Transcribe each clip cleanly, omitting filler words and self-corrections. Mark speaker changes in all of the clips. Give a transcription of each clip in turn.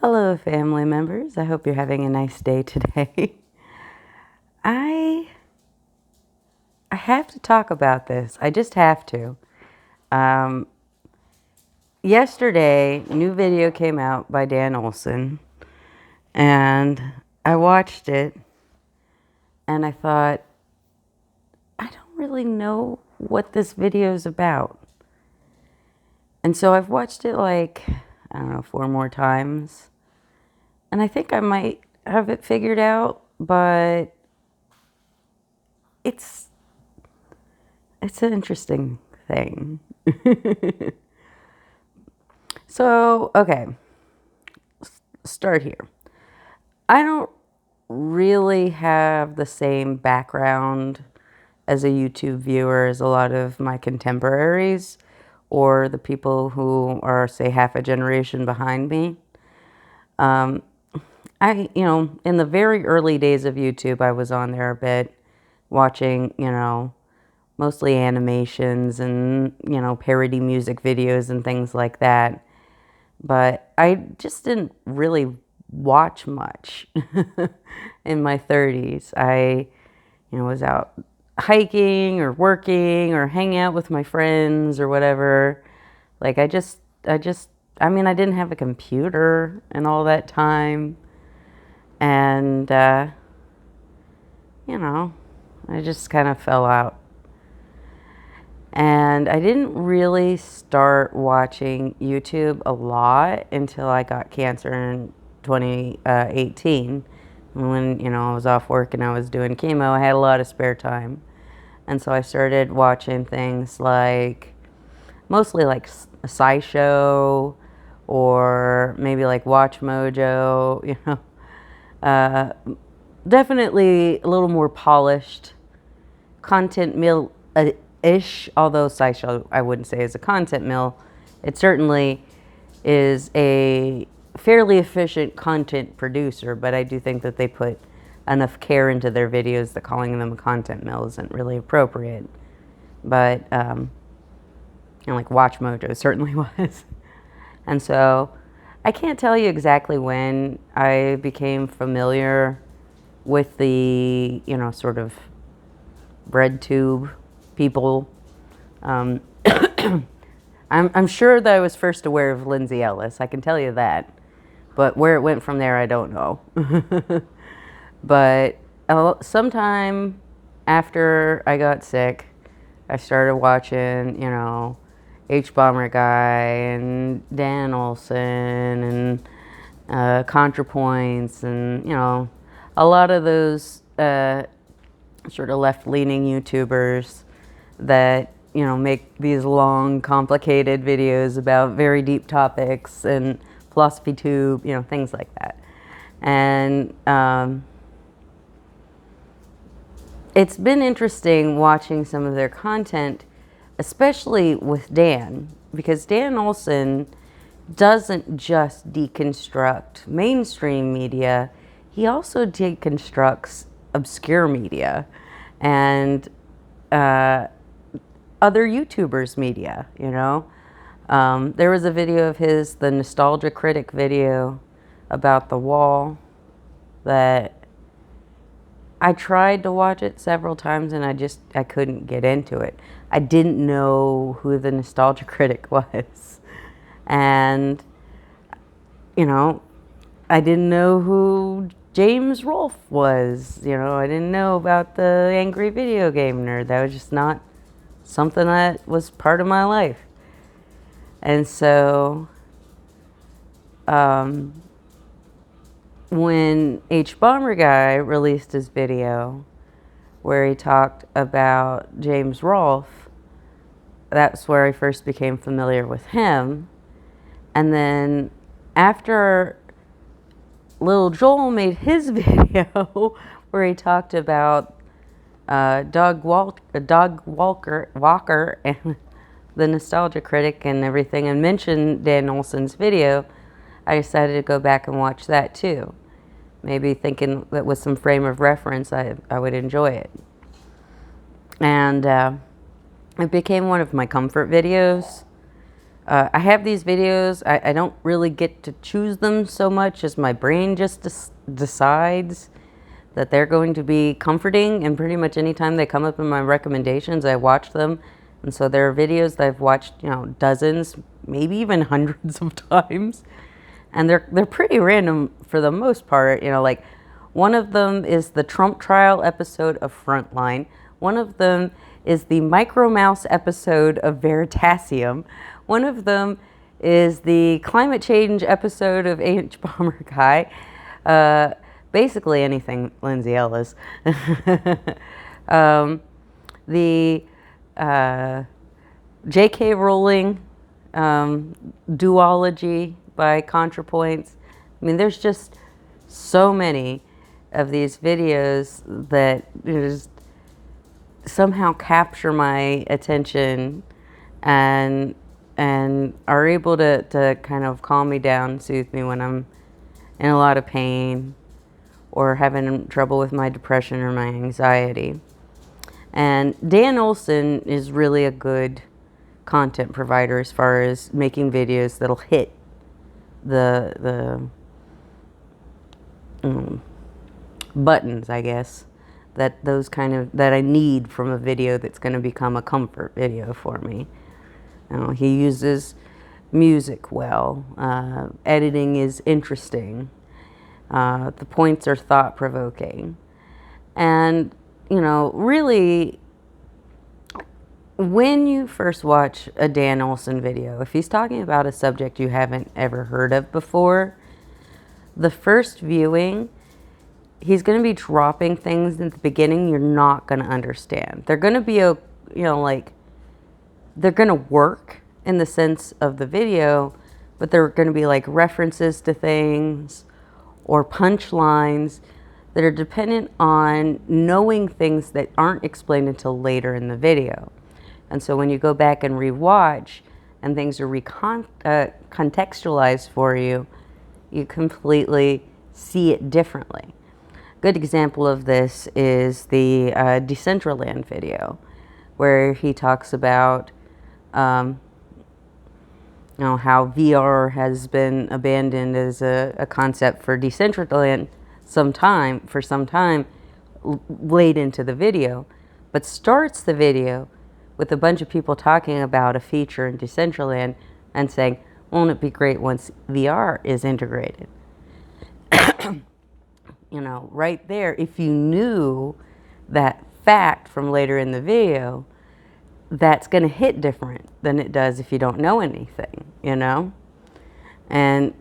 Speaker 1: Hello, family members. I hope you're having a nice day today. I I have to talk about this. I just have to. Um, Yesterday, new video came out by Dan Olson, and I watched it, and I thought, I don't really know what this video is about. And so I've watched it like, I don't know, 4 more times, and I think I might have it figured out, but it's it's an interesting thing. So, okay, start here. I don't really have the same background as a YouTube viewer as a lot of my contemporaries or the people who are, say, half a generation behind me. In the very early days of YouTube, I was on there a bit watching, mostly animations and, parody music videos and things like that. But I just didn't really watch much in my 30s. I, was out hiking or working or hanging out with my friends or whatever. Like I didn't have a computer and all that time. And, I just kind of fell out. And I didn't really start watching YouTube a lot until I got cancer in 2018. When, I was off work and I was doing chemo, I had a lot of spare time. And so I started watching things like, mostly like a SciShow or maybe like Watch Mojo, definitely a little more polished content mill ish, although SciShow I wouldn't say is a content mill. It certainly is a fairly efficient content producer, but I do think that they put enough care into their videos that calling them a content mill isn't really appropriate. But, like Watch Mojo certainly was. And so I can't tell you exactly when I became familiar with the, sort of bread tube people. I'm sure that I was first aware of Lindsay Ellis. I can tell you that. But where it went from there, I don't know. But sometime after I got sick, I started watching, H Bomber Guy and Dan Olson and ContraPoints and, a lot of those sort of left-leaning YouTubers that, make these long, complicated videos about very deep topics and philosophy tube, things like that. And it's been interesting watching some of their content, especially with Dan, because Dan Olson doesn't just deconstruct mainstream media, he also deconstructs obscure media and other YouTubers' media, There was a video of his, the Nostalgia Critic video about the wall, that I tried to watch it several times and I couldn't get into it. I didn't know who the Nostalgia Critic was. And, I didn't know who James Rolfe was. I didn't know about the Angry Video Game Nerd. That was just not something that was part of my life. And so, when H Bomber Guy released his video where he talked about James Rolfe, that's where I first became familiar with him. And then after Lil Joel made his video where he talked about Walker and the Nostalgia Critic and everything, and mentioned Dan Olson's video, I decided to go back and watch that too. Maybe thinking that with some frame of reference, I would enjoy it. And it became one of my comfort videos. I have these videos. I don't really get to choose them so much as my brain just decides that they're going to be comforting, and pretty much anytime they come up in my recommendations, I watch them. And so there are videos that I've watched, dozens, maybe even hundreds of times. And they're pretty random for the most part. Like one of them is the Trump trial episode of Frontline. One of them is the Micro Mouse episode of Veritasium. One of them is the climate change episode of H Bomber Guy. Basically anything Lindsay Ellis. The J.K. Rowling duology by ContraPoints. I mean, there's just so many of these videos that just somehow capture my attention and are able to kind of calm me down, soothe me when I'm in a lot of pain or having trouble with my depression or my anxiety. And Dan Olson is really a good content provider as far as making videos that'll hit the buttons, I guess, that I need from a video that's going to become a comfort video for me. He uses music well. Editing is interesting. The points are thought-provoking. And, really, when you first watch a Dan Olson video, if he's talking about a subject you haven't ever heard of before, the first viewing, he's going to be dropping things in the beginning you're not going to understand. They're going to be, they're going to work in the sense of the video, but they're going to be like references to things or punchlines that are dependent on knowing things that aren't explained until later in the video. And so when you go back and rewatch and things are contextualized for you, you completely see it differently. Good example of this is the Decentraland video, where he talks about how VR has been abandoned as a concept for Decentraland for some time late into the video, but starts the video with a bunch of people talking about a feature in Decentraland and saying, won't it be great once VR is integrated? Right there, if you knew that fact from later in the video, that's going to hit different than it does if you don't know anything, And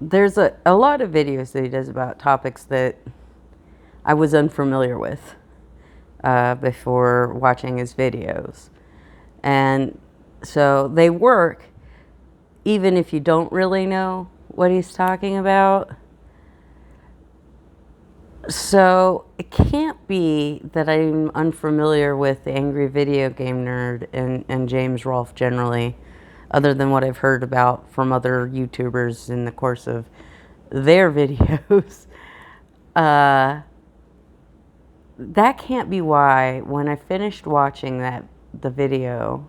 Speaker 1: there's a lot of videos that he does about topics that I was unfamiliar with before watching his videos. And so they work even if you don't really know what he's talking about. So it can't be that I'm unfamiliar with the Angry Video Game Nerd and James Rolfe generally, other than what I've heard about from other YouTubers in the course of their videos. That can't be why when I finished watching the video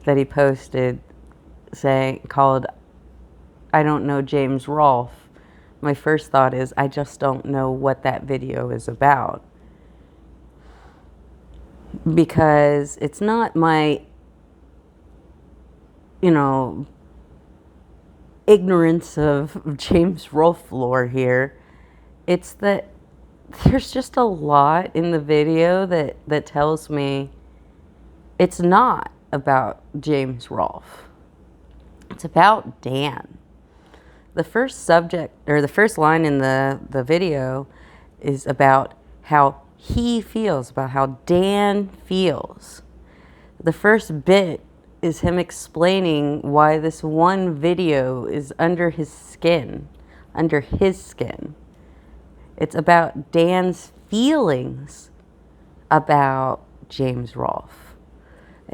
Speaker 1: that he posted called I Don't Know James Rolfe, my first thought is, I just don't know what that video is about. Because it's not my, ignorance of James Rolfe lore here. It's that there's just a lot in the video that tells me it's not about James Rolfe. It's about Dan. The first line in the video is about how he feels, about how Dan feels. The first bit is him explaining why this one video is under his skin. It's about Dan's feelings about James Rolfe.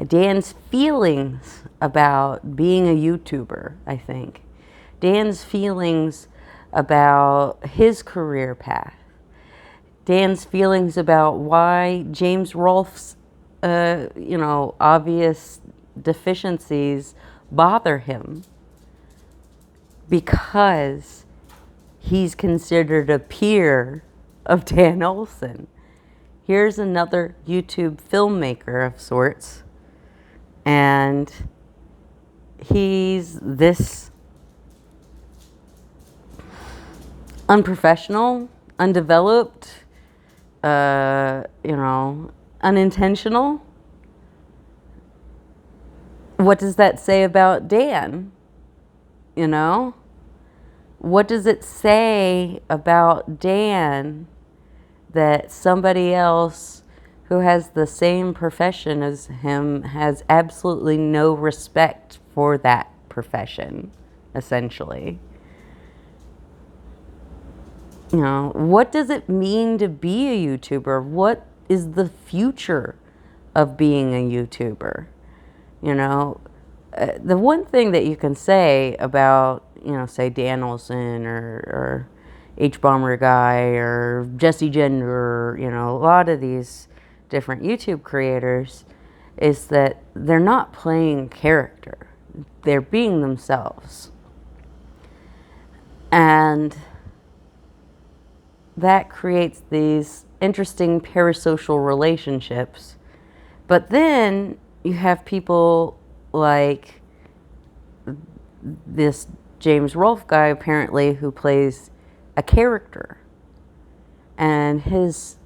Speaker 1: Dan's feelings about being a YouTuber, I think. Dan's feelings about his career path. Dan's feelings about why James Rolfe's, obvious deficiencies bother him because he's considered a peer of Dan Olson. Here's another YouTube filmmaker of sorts, and he's this unprofessional, undeveloped, unintentional. What does that say about Dan? You know? What does it say about Dan that somebody else who has the same profession as him has absolutely no respect for that profession, essentially? What does it mean to be a YouTuber? What is the future of being a YouTuber? The one thing that you can say about, say Dan Olson or H-Bomber Guy or Jesse Gender, a lot of these different YouTube creators is that they're not playing character. They're being themselves. And that creates these interesting parasocial relationships. But then you have people like this James Rolfe guy, apparently, who plays a character. And his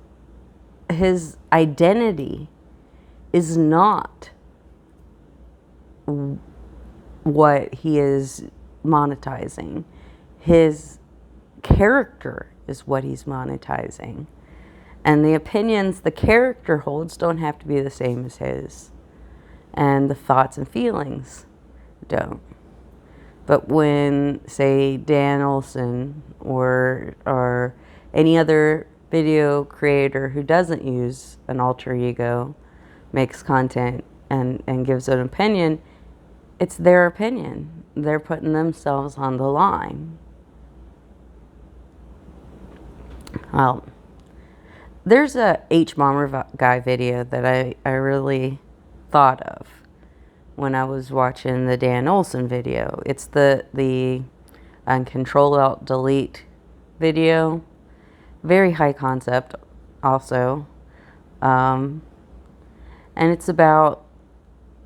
Speaker 1: identity is not what he is monetizing. His character is what he's monetizing. And the opinions the character holds don't have to be the same as his. And the thoughts and feelings don't. But when, say, Dan Olson or any other video creator who doesn't use an alter ego makes content and gives an opinion, it's their opinion. They're putting themselves on the line. Well, there's a H-Bomber Guy video that I really thought of when I was watching the Dan Olson video. It's the Control-Alt-Delete video. Very high concept also. And it's about,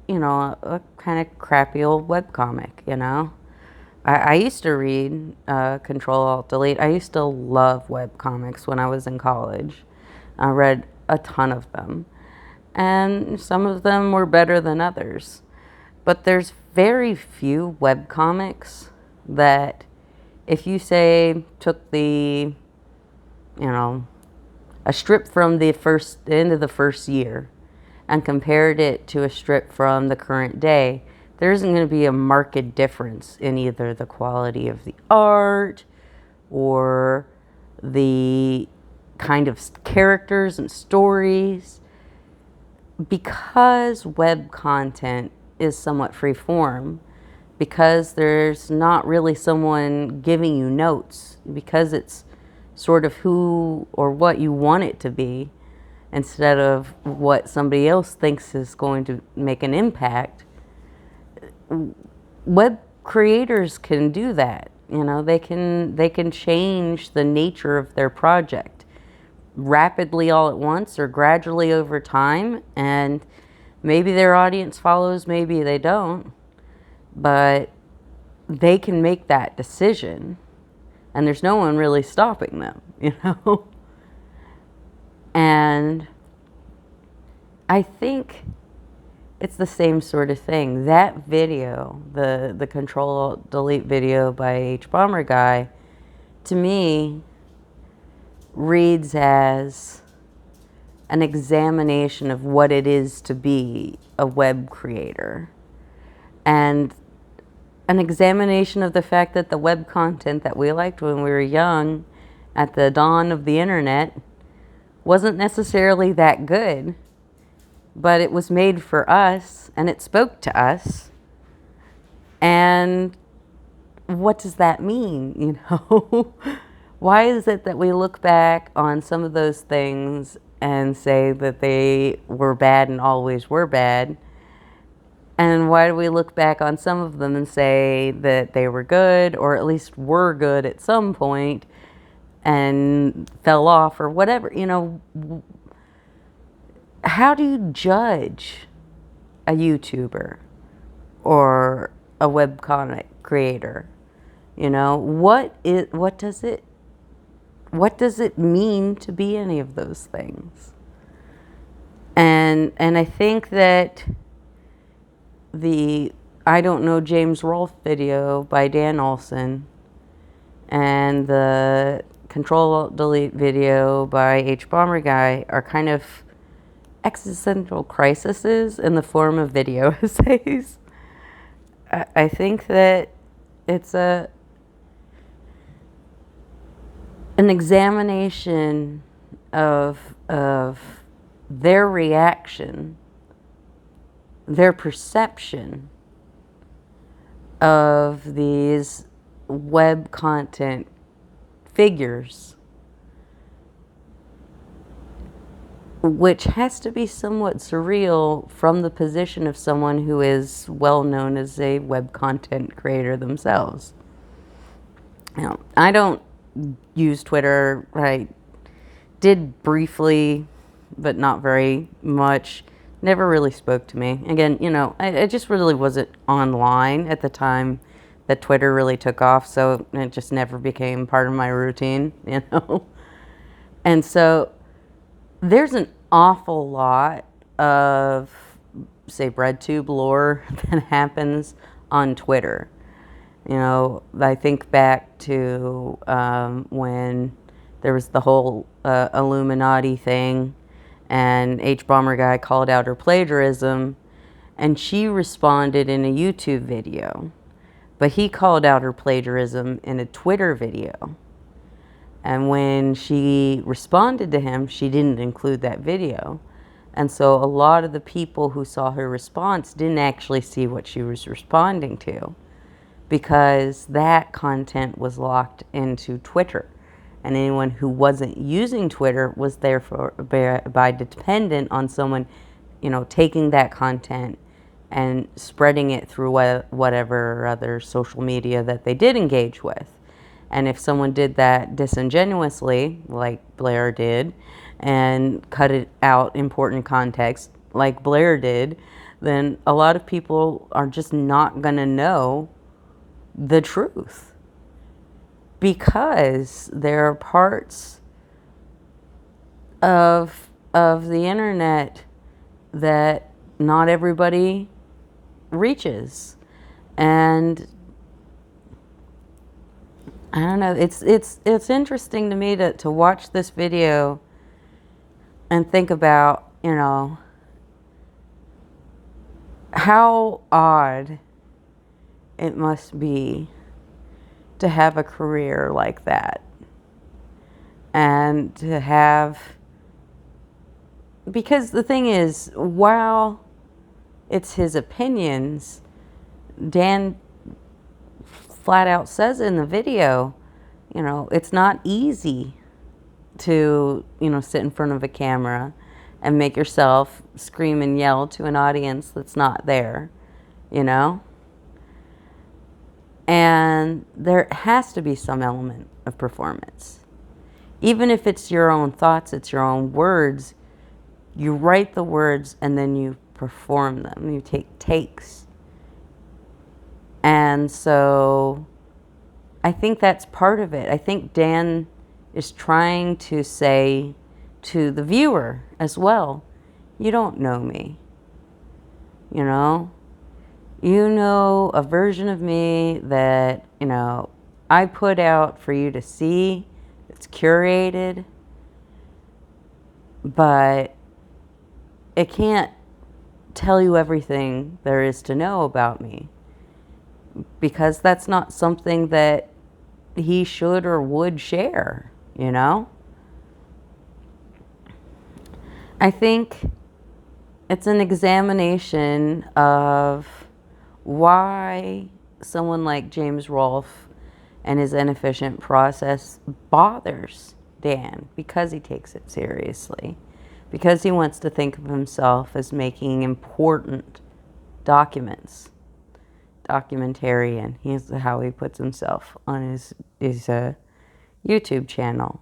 Speaker 1: a kind of crappy old webcomic, I used to read Control-Alt-Delete. I used to love webcomics when I was in college. I read a ton of them. And some of them were better than others. But there's very few webcomics that, if you say took the, a strip from the end of the first year and compared it to a strip from the current day, there isn't going to be a marked difference in either the quality of the art or the kind of characters and stories, because web content is somewhat free form, because there's not really someone giving you notes, because it's sort of who or what you want it to be instead of what somebody else thinks is going to make an impact. Web creators can do that. They can change the nature of their project rapidly all at once or gradually over time, and maybe their audience follows, maybe they don't, but they can make that decision, and there's no one really stopping them, And I think it's the same sort of thing. That video, the Control-Delete video by H-Bomber Guy, to me, reads as an examination of what it is to be a web creator. And an examination of the fact that the web content that we liked when we were young, at the dawn of the internet, wasn't necessarily that good. But it was made for us, and it spoke to us. And what does that mean, Why is it that we look back on some of those things and say that they were bad and always were bad, And why do we look back on some of them and say that they were good, or at least were good at some point, and fell off, or whatever? How do you judge a YouTuber or a webcomic creator? What does it mean to be any of those things? And I think that the I Don't Know James Rolfe video by Dan Olson and the Control-Alt-Delete video by H Bomber Guy are kind of existential crises in the form of video essays. I think that it's an examination of their reaction, their perception of these web content figures, which has to be somewhat surreal from the position of someone who is well known as a web content creator themselves. I don't use Twitter. I did briefly, but not very much. Never really spoke to me. Again, I just really wasn't online at the time that Twitter really took off, so it just never became part of my routine, And so there's an awful lot of, say, BreadTube lore that happens on Twitter. I think back to when there was the whole Illuminati thing, and H Bomber Guy called out her plagiarism, and she responded in a YouTube video. But he called out her plagiarism in a Twitter video. And when she responded to him, she didn't include that video. And so a lot of the people who saw her response didn't actually see what she was responding to, because that content was locked into Twitter. And anyone who wasn't using Twitter was therefore by dependent on someone, taking that content and spreading it through whatever other social media that they did engage with. And if someone did that disingenuously, like Blair did, and cut it out important context, like Blair did, then a lot of people are just not going to know the truth. Because there are parts of the internet that not everybody reaches. And I don't know, it's interesting to me to watch this video and think about, how odd it must be to have a career like that, and to have, because the thing is, while it's his opinions, Dan flat out says in the video, it's not easy to, sit in front of a camera and make yourself scream and yell to an audience that's not there, And there has to be some element of performance. Even if it's your own thoughts, it's your own words, you write the words and then you perform them. You take takes. And so I think that's part of it. I think Dan is trying to say to the viewer as well, you don't know me. You know a version of me that, I put out for you to see. It's curated. But it can't tell you everything there is to know about me, because that's not something that he should or would share, I think it's an examination of why someone like James Rolfe and his inefficient process bothers Dan, because he takes it seriously, because he wants to think of himself as making important documentarian. He's how he puts himself on his YouTube channel,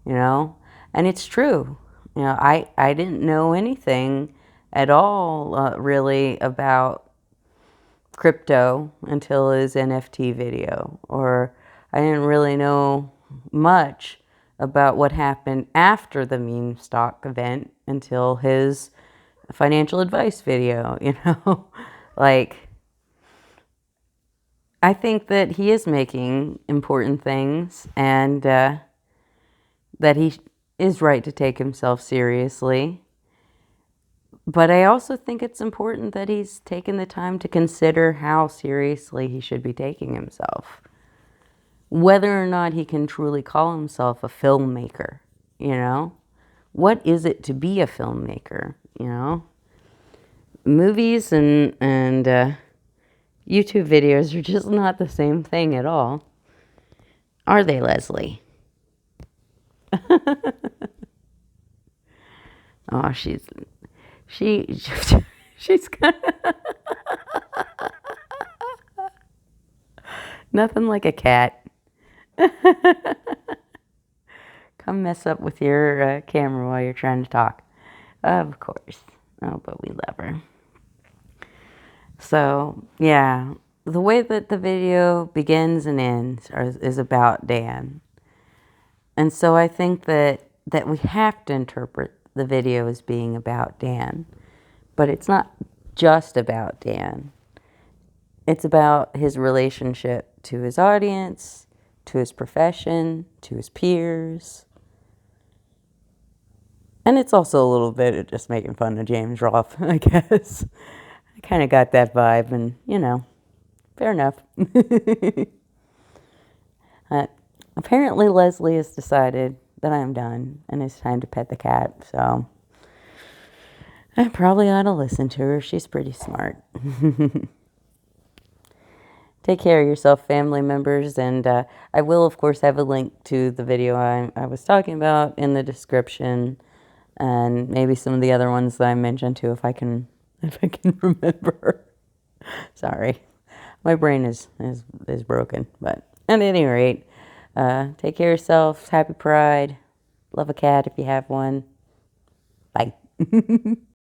Speaker 1: you know, and it's true. You know, I didn't know anything at all really about crypto until his NFT video, or I didn't really know much about what happened after the meme stock event until his financial advice video, you know. Like, I think that he is making important things, and that he is right to take himself seriously. But I also think it's important that he's taken the time to consider how seriously he should be taking himself. Whether or not he can truly call himself a filmmaker, you know? What is it to be a filmmaker, you know? Movies and YouTube videos are just not the same thing at all. Are they, Leslie? Oh, she's kind of nothing like a cat. Come mess up with your camera while you're trying to talk. Of course. Oh, but we love her. So, yeah, the way that the video begins and ends is about Dan. And so I think that we have to interpret the video as being about Dan. But it's not just about Dan. It's about his relationship to his audience, to his profession, to his peers. And it's also a little bit of just making fun of James Rolfe, I guess. I kind of got that vibe, and, you know, fair enough. Apparently Leslie has decided that I'm done, and it's time to pet the cat, so I probably ought to listen to her. She's pretty smart. Take care of yourself, family members, and I will, of course, have a link to the video I was talking about in the description, and maybe some of the other ones that I mentioned too, if I can remember. Sorry, my brain is broken. But at any rate, take care of yourself. Happy Pride. Love a cat if you have one. Bye.